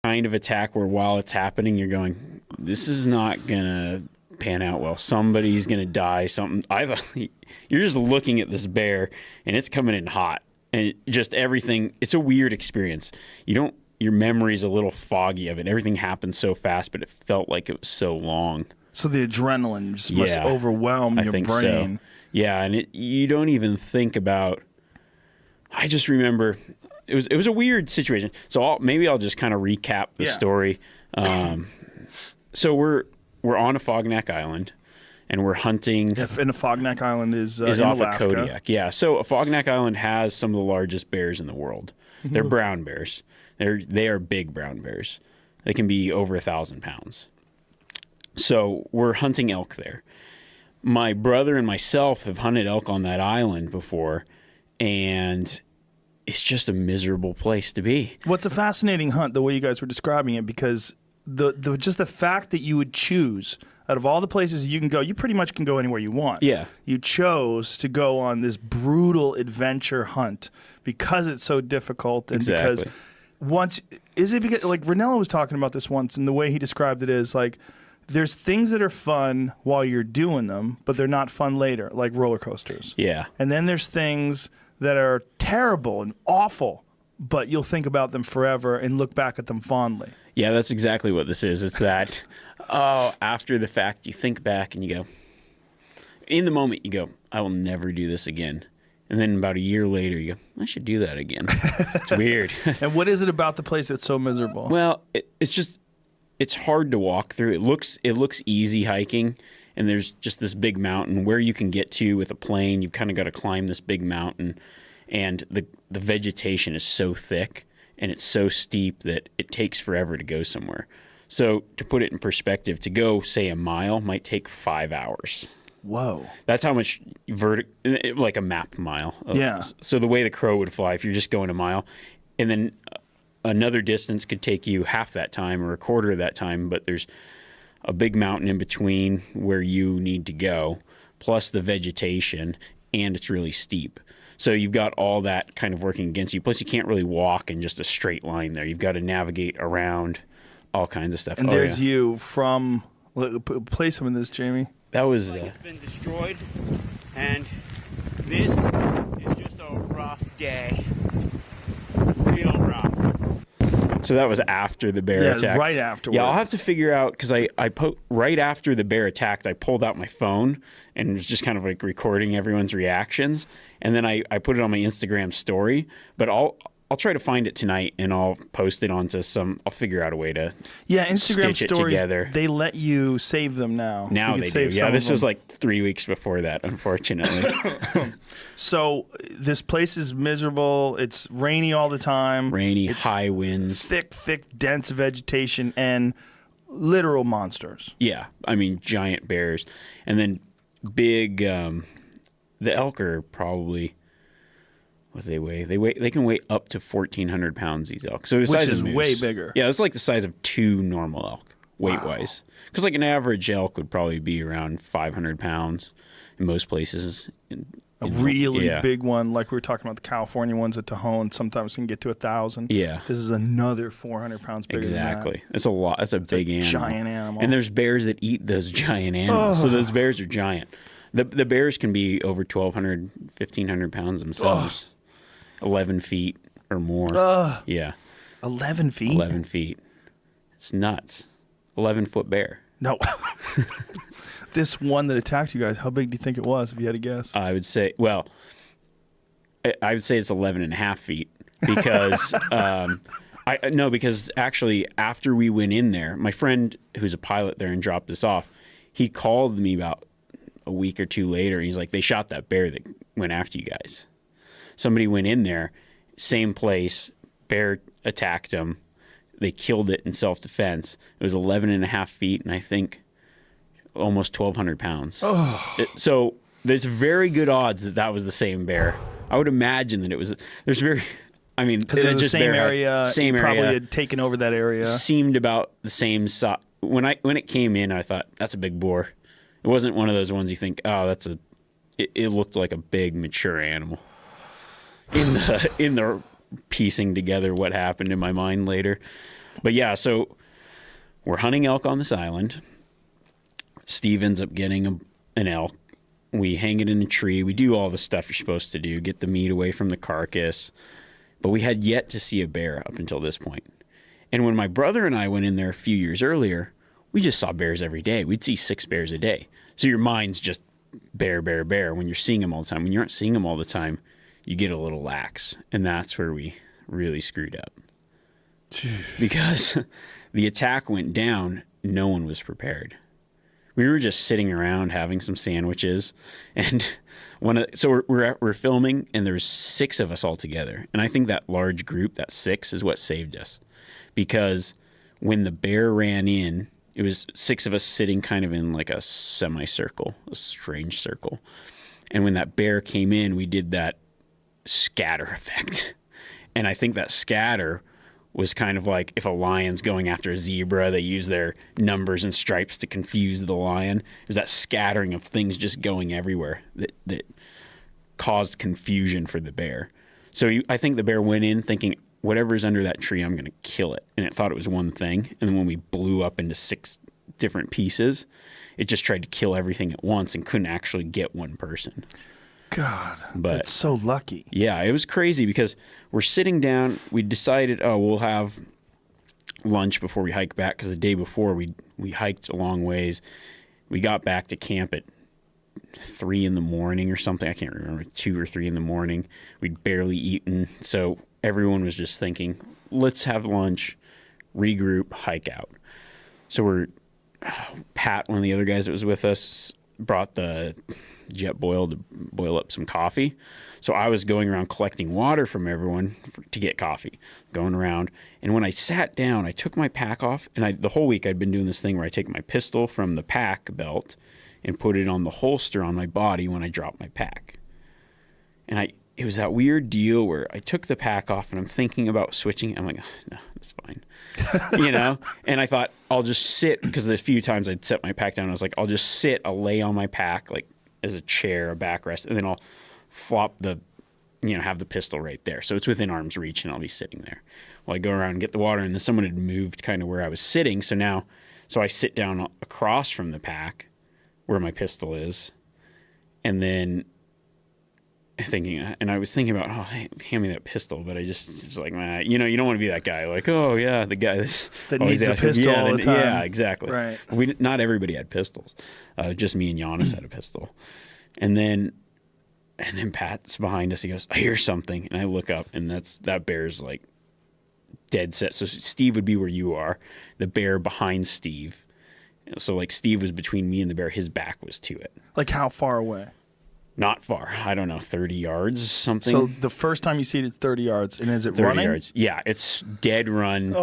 kind of attack where while it's happening, you're going, this is not going to pan out well. Somebody's going to die. You're just looking at this bear, and it's coming in hot. And just everything, it's a weird experience. Your memory's a little foggy of it. Everything happened so fast, but it felt like it was so long. So the adrenaline just must overwhelm your brain. So. Yeah, and you don't even think about. I just remember it was a weird situation. So maybe I'll just kind of recap the story. So we're on a Fognak Island, and we're hunting. And a Fognak Island is in off Alaska. Of Kodiak. Yeah, so a Fognak Island has some of the largest bears in the world. They're brown bears. They are big brown bears. They can be over 1,000 pounds. So we're hunting elk there. My brother and myself have hunted elk on that island before, and it's just a miserable place to be. What's a fascinating hunt, the way you guys were describing it, because just the fact that you would choose, out of all the places you can go, you pretty much can go anywhere you want. Yeah. You chose to go on this brutal adventure hunt because it's so difficult, and because because like Ranella was talking about this once, and the way he described it is like, there's things that are fun while you're doing them, but they're not fun later, like roller coasters. Yeah. And then there's things that are terrible and awful, but you'll think about them forever and look back at them fondly. Yeah, that's exactly what this is. It's that, after the fact, you think back and you go, in the moment you go, I will never do this again. And then about a year later, you go, I should do that again. It's weird. And what is it about the place that's so miserable? Well, it's hard to walk through. It looks easy hiking, and there's just this big mountain where you can get to with a plane. You've kind of got to climb this big mountain, and the vegetation is so thick and it's so steep that it takes forever to go somewhere. So to put it in perspective, to go, say, a mile might take 5 hours. Whoa. That's how much like a mapped mile. Yeah. So the way the crow would fly, if you're just going a mile, and then another distance could take you half that time or a quarter of that time, but there's a big mountain in between where you need to go, plus the vegetation, and it's really steep. So you've got all that kind of working against you. Plus you can't really walk in just a straight line there. You've got to navigate around all kinds of stuff. And there's you from, play some of this, Jamie. That was... It's been destroyed, and this is just a rough day. Real rough. So that was after the bear attack. Yeah, right afterward. Yeah, I'll have to figure out, because right after the bear attacked, I pulled out my phone and was just kind of like recording everyone's reactions. And then I put it on my Instagram story. But I'll try to find it tonight, and I'll post it onto I'll figure out a way to Instagram stitch stories, it together. They let you save them now. Now they do. Yeah, this was like 3 weeks before that, unfortunately. So this place is miserable. It's rainy all the time. It's high winds. Thick, dense vegetation, and literal monsters. Yeah, I mean, giant bears. And then big, the elk are probably... What do they weigh? They can weigh up to 1,400 pounds, these elk. So the Which size is of moose. way bigger. Yeah, it's like the size of 2 normal elk, weight-wise. Because like an average elk would probably be around 500 pounds in most places. A really big one, like we were talking about the California ones at Tajon, sometimes can get to 1,000. Yeah. This is another 400 pounds bigger than that. Exactly. It's a lot. That's a big animal. Giant animal. And there's bears that eat those giant animals. So those bears are giant. The bears can be over 1,200, 1,500 pounds themselves. 11 feet or more. Yeah. 11 feet? 11 feet. It's nuts. 11-foot bear. No. This one that attacked you guys, how big do you think it was, if you had to guess? I would say, I would say it's 11 and a half feet because, because actually after we went in there, my friend who's a pilot there and dropped us off, he called me about a week or two later. And he's like, they shot that bear that went after you guys. Somebody went in there, same place, bear attacked them. They killed it in self-defense. It was 11 and a half feet, and I think almost 1,200 pounds. So there's very good odds that that was the same bear. I would imagine that it was. There's very, I mean, because it was the same area. Same area. Probably had taken over that area. Seemed about the same size. When it came in, I thought that's a big boar. It wasn't one of those ones you think, oh, that's a. It looked like a big mature animal. In the piecing together what happened in my mind later. But yeah, so we're hunting elk on this island. Steve ends up getting an elk. We hang it in a tree. We do all the stuff you're supposed to do, get the meat away from the carcass. But we had yet to see a bear up until this point. And when my brother and I went in there a few years earlier, we just saw bears every day. We'd see 6 bears a day. So your mind's just bear, bear, bear when you're seeing them all the time. When you aren't seeing them all the time, you get a little lax. And that's where we really screwed up. Because the attack went down, no one was prepared. We were just sitting around having some sandwiches, and we're filming, and there's 6 of us all together. And I think that large group, that 6, is what saved us, because when the bear ran in, it was 6 of us sitting kind of in like a semicircle, a strange circle. And when that bear came in, we did that scatter effect, and I think that scatter was kind of like if a lion's going after a zebra, they use their numbers and stripes to confuse the lion. There's that scattering of things just going everywhere that caused confusion for the bear. So I think the bear went in thinking, whatever's under that tree, I'm going to kill it. And it thought it was one thing. And then when we blew up into 6 different pieces, it just tried to kill everything at once and couldn't actually get one person. God, that's so lucky. Yeah, it was crazy because we're sitting down. We decided, we'll have lunch before we hike back, because the day before we hiked a long ways. We got back to camp at 3 in the morning or something. I can't remember, 2 or 3 in the morning. We'd barely eaten. So everyone was just thinking, let's have lunch, regroup, hike out. So Pat, one of the other guys that was with us, brought the jet boil to boil up some coffee. So I was going around collecting water from everyone to get coffee, going around. And when I sat down, I took my pack off, and the whole week I'd been doing this thing where I take my pistol from the pack belt and put it on the holster on my body when I drop my pack. And it was that weird deal where I took the pack off and I'm thinking about switching. I'm like, oh, no, that's fine. And I thought I'll just sit, because there's a few times I'd set my pack down. I was like, I'll just sit, I'll lay on my pack, like as a chair, a backrest, and then I'll flop have the pistol right there. So it's within arm's reach and I'll be sitting there. Well, I go around and get the water, and then someone had moved kind of where I was sitting. So I sit down across from the pack where my pistol is. And then I was thinking about, hey, hand me that pistol, but I just was like, man, you don't want to be that guy. Like, oh yeah, the guy that needs the pistol all the time. Yeah, exactly. Right. Not everybody had pistols. Just me and Giannis had a pistol. And then Pat's behind us. He goes, I hear something, and I look up, and that bear's like dead set. So Steve would be where you are. The bear behind Steve. So like Steve was between me and the bear. His back was to it. Like how far away? Not far. I don't know, 30 yards, something. So the first time you see it, it's 30 yards. And is it 30 running? 30 yards. Yeah, it's dead run,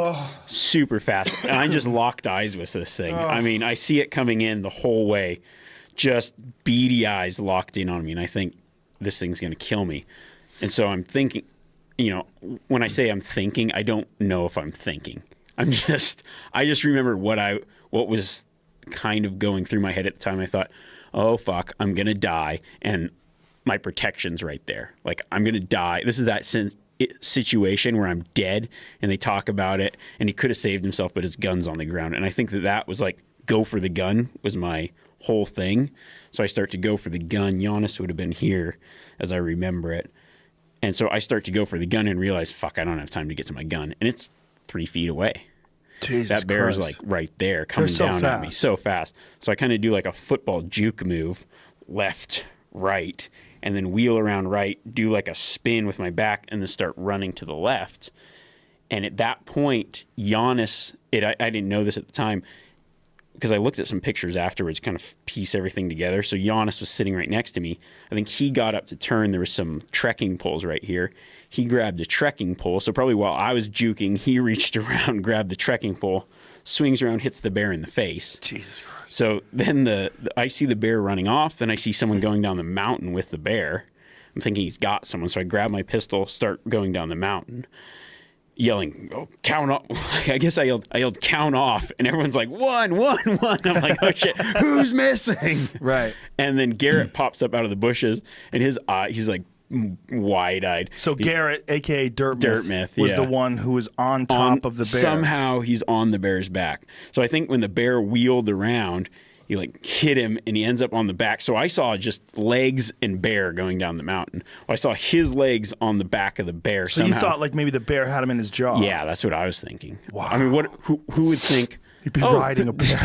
super fast. And I just locked eyes with this thing. I mean, I see it coming in the whole way, just beady eyes locked in on me. And I think, this thing's going to kill me. And so I'm thinking, when I say I'm thinking, I don't know if I'm thinking. I just remember what was kind of going through my head at the time. I thought, oh, fuck, I'm going to die, and my protection's right there. Like, I'm going to die. This is that situation where I'm dead, and they talk about it, and he could have saved himself, but his gun's on the ground. And I think that was like, go for the gun was my whole thing. So I start to go for the gun. Giannis would have been here as I remember it. And so I start to go for the gun and realize, fuck, I don't have time to get to my gun. And it's 3 feet away. Jesus that bear Christ. Is like right there coming down at me so fast. So I kind of do like a football juke move, left, right, and then wheel around right, do like a spin with my back, and then start running to the left. And at that point, Giannis, I didn't know this at the time, because I looked at some pictures afterwards, kind of piece everything together. So Giannis was sitting right next to me. I think he got up to turn. There was some trekking poles right here. He grabbed a trekking pole. So probably while I was juking, he reached around, grabbed the trekking pole, swings around, hits the bear in the face. Jesus Christ. So then I see the bear running off. Then I see someone going down the mountain with the bear. I'm thinking he's got someone. So I grab my pistol, start going down the mountain, yelling, oh, count off. I guess I yelled count off, and everyone's like, 1, 1, 1. I'm like, oh shit, who's missing? Right. And then Garrett pops up out of the bushes, and his eye, he's like wide-eyed. So Garrett, a.k.a. Dirt Myth, was yeah. the one who was on top of the bear. Somehow he's on the bear's back. So I think when the bear wheeled around, he like hit him and he ends up on the back. So I saw just legs and bear going down the mountain. Well, I saw his legs on the back of the bear. So somehow. you thought like maybe the bear had him in his jaw. Yeah, that's what I was thinking. Wow. I mean, who would think he'd be riding a bear?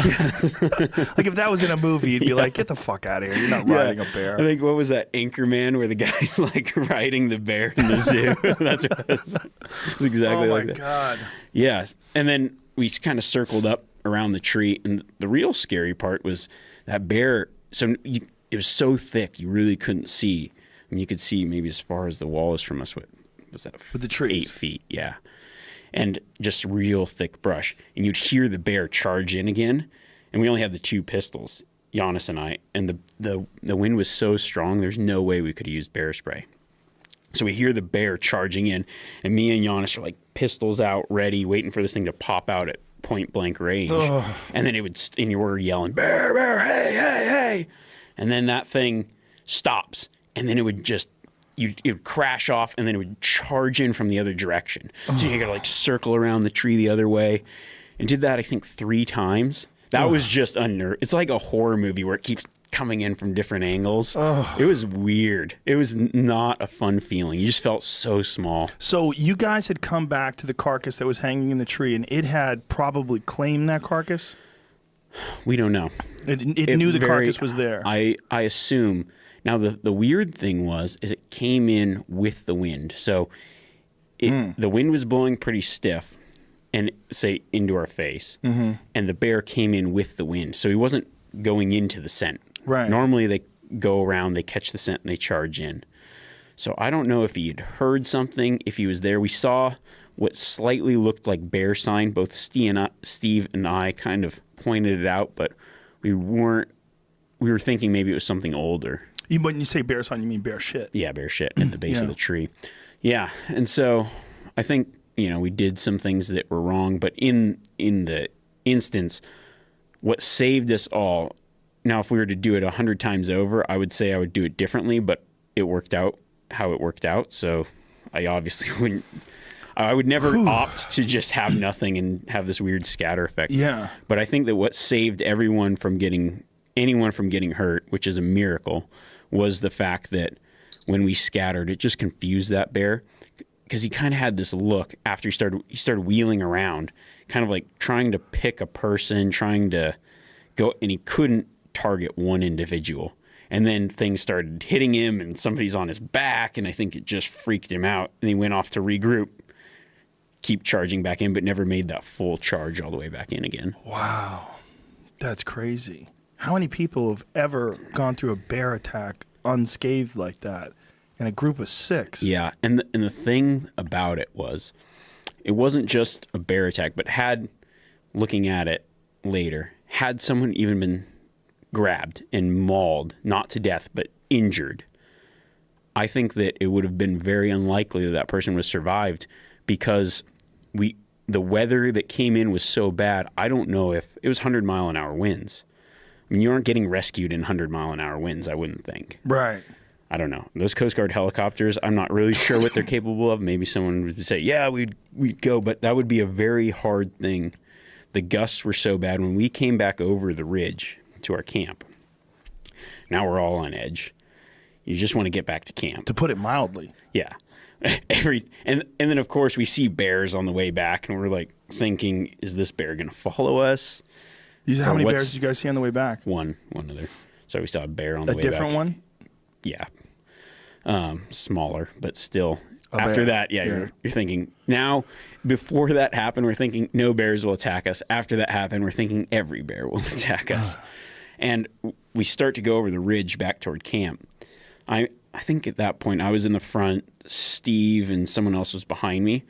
Like if that was in a movie, you'd be like, get the fuck out of here. You're not riding a bear. I think, what was that, Anchorman, where the guy's like riding the bear in the zoo? That's what it was. It's exactly like that. Oh my God. Yeah. And then we kind of circled up around the tree. And the real scary part was that bear. So it was so thick, you really couldn't see. I mean, you could see maybe as far as the wall is from us. What was that? With the trees. 8 feet, yeah. And just real thick brush. And you'd hear the bear charge in again. And we only had the 2 pistols, Giannis and I. And the wind was so strong, there's no way we could have used bear spray. So we hear the bear charging in. And me and Giannis are like pistols out, ready, waiting for this thing to pop out at point blank range. Ugh. And then and you were yelling, bear, bear, hey, hey, hey. And then that thing stops. And then it would just, it would crash off and then it would charge in from the other direction. So you gotta like circle around the tree the other way. And did that, I think, 3 times. That was just it's like a horror movie where it keeps coming in from different angles. It was weird. It was not a fun feeling. You just felt so small. So you guys had come back to the carcass that was hanging in the tree, and it had probably claimed that carcass? We don't know. It knew the carcass was there. I assume. Now, the weird thing is it came in with the wind. So the wind was blowing pretty stiff and, say, into our face. Mm-hmm. And the bear came in with the wind. So he wasn't going into the scent. Right. Normally they go around, they catch the scent, and they charge in. So I don't know if he had heard something, if he was there. We saw what slightly looked like bear sign. Both Steve and I kind of pointed it out, but we were thinking maybe it was something older. When you say bear sign, you mean bear shit. Yeah, bear shit at the base of the tree. Yeah, and so I think, we did some things that were wrong, but in the instance, what saved us all, now if we were to do it 100 times over, I would say I would do it differently, but it worked out how it worked out, so I obviously wouldn't. I would never opt to just have nothing and have this weird scatter effect. Yeah. But I think that what saved anyone from getting hurt, which is a miracle, was the fact that when we scattered, it just confused that bear, because he kind of had this look after he started wheeling around, kind of like trying to pick a person, trying to go, and he couldn't target one individual. And then things started hitting him, and somebody's on his back, and I think it just freaked him out, and he went off to regroup, keep charging back in, but never made that full charge all the way back in again. Wow. That's crazy. How many people have ever gone through a bear attack unscathed like that in a group of 6? Yeah, and the thing about it wasn't just a bear attack, but looking at it later, had someone even been grabbed and mauled, not to death, but injured, I think that it would have been very unlikely that person was survived, because the weather that came in was so bad. I don't know if it was 100-mile-an-hour winds. I mean, you aren't getting rescued in 100-mile-an-hour winds, I wouldn't think. Right. I don't know. Those Coast Guard helicopters, I'm not really sure what they're capable of. Maybe someone would say, yeah, we'd go, but that would be a very hard thing. The gusts were so bad. When we came back over the ridge to our camp, now we're all on edge. You just want to get back to camp. To put it mildly. Yeah. And then, of course, we see bears on the way back, and we're like thinking, is this bear going to follow us? How many bears did you guys see on the way back? One other. So we saw a bear on the way back. A different one? Yeah. Smaller, but still. After that, you're thinking, now, before that happened, we're thinking no bears will attack us. After that happened, we're thinking every bear will attack us. And we start to go over the ridge back toward camp. I think at that point, I was in the front, Steve and someone else was behind me.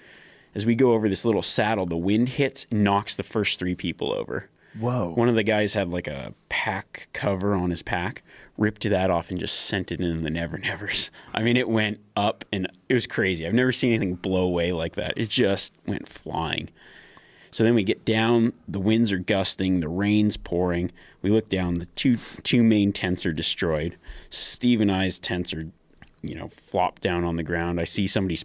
As we go over this little saddle, the wind hits and knocks the first 3 people over. Whoa. One of the guys had like a pack cover on his pack, ripped that off and just sent it into the Never Nevers. I mean, it went up and it was crazy. I've never seen anything blow away like that. It just went flying. So then we get down, the winds are gusting, the rain's pouring. We look down, the two main tents are destroyed. Steve and I's tents are flop down on the ground. I see somebody's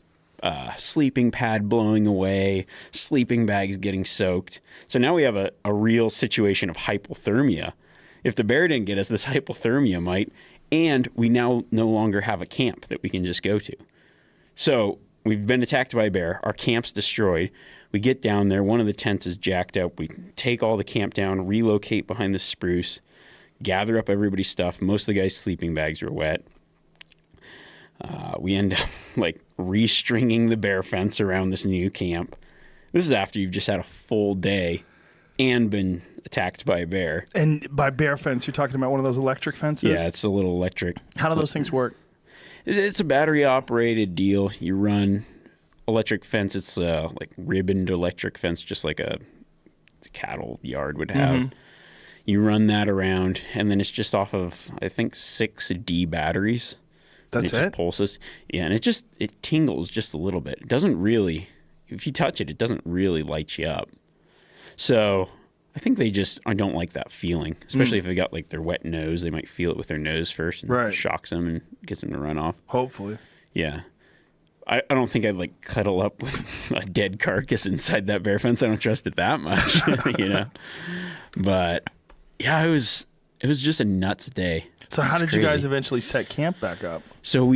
sleeping pad blowing away, sleeping bags getting soaked. So now we have a real situation of hypothermia. If the bear didn't get us, this hypothermia might, and we now no longer have a camp that we can just go to. So we've been attacked by a bear. Our camp's destroyed. We get down there. One of the tents is jacked up. We take all the camp down, relocate behind the spruce, gather up everybody's stuff. Most of the guys' sleeping bags were wet. We end up like restringing the bear fence around this new camp. This is after you've just had a full day and been attacked by a bear. And by bear fence, you're talking about one of those electric fences? Yeah, it's a little electric. How do those things work? It's a battery-operated deal. You run electric fence. It's like ribboned electric fence, just like a cattle yard would have. Mm-hmm. You run that around, and then it's just off of, I think, 6 D batteries. That's it? Just pulses. Yeah, and it tingles just a little bit. It doesn't really, if you touch it, it doesn't really light you up. So I think I don't like that feeling, especially if they got like their wet nose. They might feel it with their nose first and it shocks them and gets them to run off. Hopefully. Yeah. I don't think I'd like cuddle up with a dead carcass inside that bear fence. I don't trust it that much, But yeah, it was just a nuts day. So how did you guys eventually set camp back up? So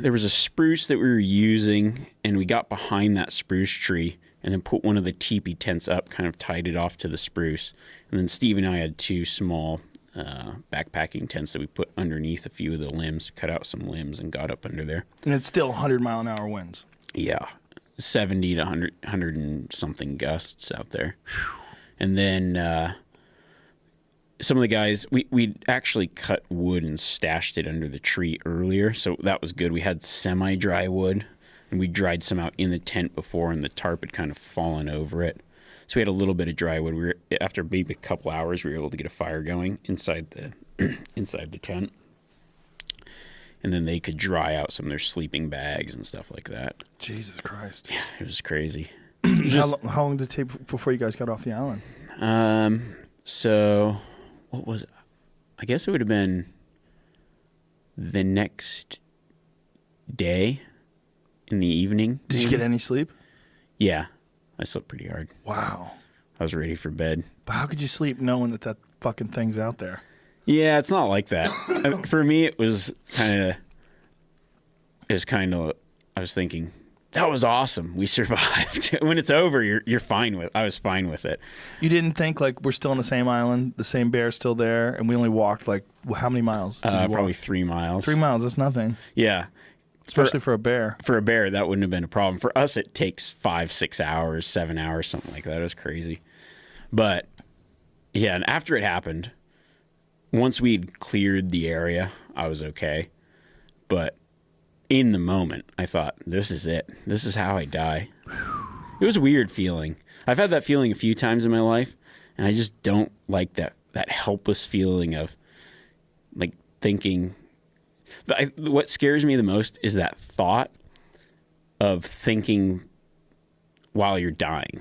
there was a spruce that we were using, and we got behind that spruce tree and then put one of the teepee tents up, kind of tied it off to the spruce. And then Steve and I had 2 small backpacking tents that we put underneath a few of the limbs, cut out some limbs and got up under there. And it's still 100-mile-an-hour winds. Yeah, 70 to 100 and something gusts out there. And then some of the guys, we'd actually cut wood and stashed it under the tree earlier, so that was good. We had semi-dry wood, and we dried some out in the tent before, and the tarp had kind of fallen over it. So we had a little bit of dry wood. After maybe a couple hours, we were able to get a fire going inside the tent. And then they could dry out some of their sleeping bags and stuff like that. Jesus Christ. Yeah, it was crazy. How long did it take before you guys got off the island? So what was it? I guess it would have been the next day in the evening. Did you get any sleep? Yeah. I slept pretty hard. Wow. I was ready for bed. But how could you sleep knowing that fucking thing's out there? Yeah, it's not like that. For me, it was kind of, I was thinking, that was awesome. We survived. When it's over, you're fine with, I was fine with it. You didn't think like we're still on the same island, the same bear's still there, and we only walked like, how many miles did you walk? Probably 3 miles. 3 miles, that's nothing. Yeah. Especially for a bear. For a bear, that wouldn't have been a problem. For us, it takes 5, 6 hours, 7 hours, something like that. It was crazy. But yeah, and after it happened, once we'd cleared the area, I was okay. But in the moment, I thought, this is it. This is how I die. It was a weird feeling. I've had that feeling a few times in my life, and I just don't like that helpless feeling of like thinking. What scares me the most is that thought of thinking while you're dying.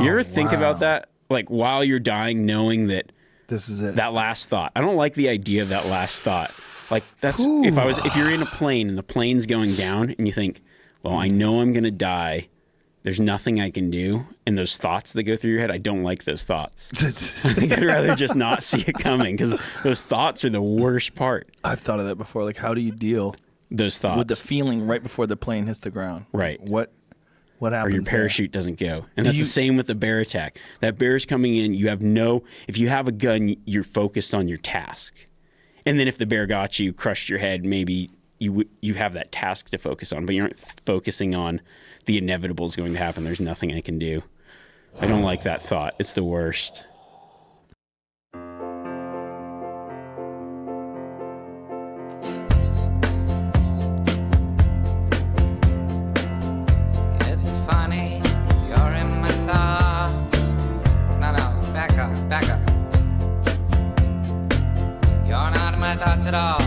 You ever think about that? Like while you're dying, knowing that this is it. That last thought. I don't like the idea of that last thought. Like that's if you're in a plane and the plane's going down and you think, well, I know I'm going to die. There's nothing I can do. And those thoughts that go through your head, I don't like those thoughts. I think I'd rather just not see it coming because those thoughts are the worst part. I've thought of that before. Like, how do you deal those thoughts with the feeling right before the plane hits the ground? Right. What happens? Or your parachute doesn't go. And that's the same with the bear attack. That bear's coming in. You have if you have a gun, you're focused on your task. And then if the bear got you, crushed your head, maybe you have that task to focus on, but you aren't focusing on the inevitable is going to happen. There's nothing I can do. I don't like that thought. It's the worst. It's funny, you're in my thoughts. No, back up. You're not in my thoughts at all.